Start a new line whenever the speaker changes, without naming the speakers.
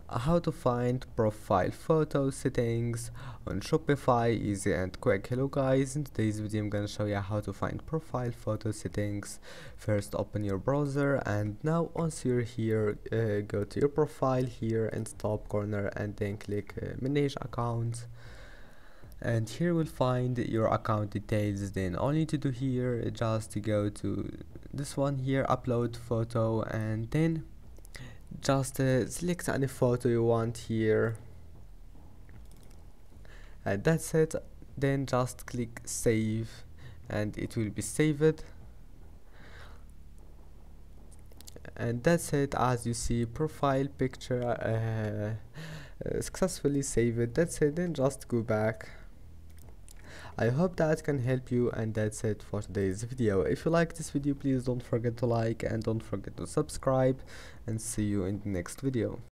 How to find profile photo settings on Shopify, easy and quick. Hello guys, in today's video I'm gonna show you how to find profile photo settings. First open your browser, and now once you're here, go to your profile here in the top corner and then click manage accounts, and here we'll find your account details. Then all you need to do here is just to go to this one here, upload photo, and then just select any photo you want here, and that's it. Then just click save and it will be saved, and that's it. As you see, profile picture successfully saved. That's it. Then just go back. I hope that can help you, and that's it for today's video. If you like this video, please don't forget to like and don't forget to subscribe, and see you in the next video.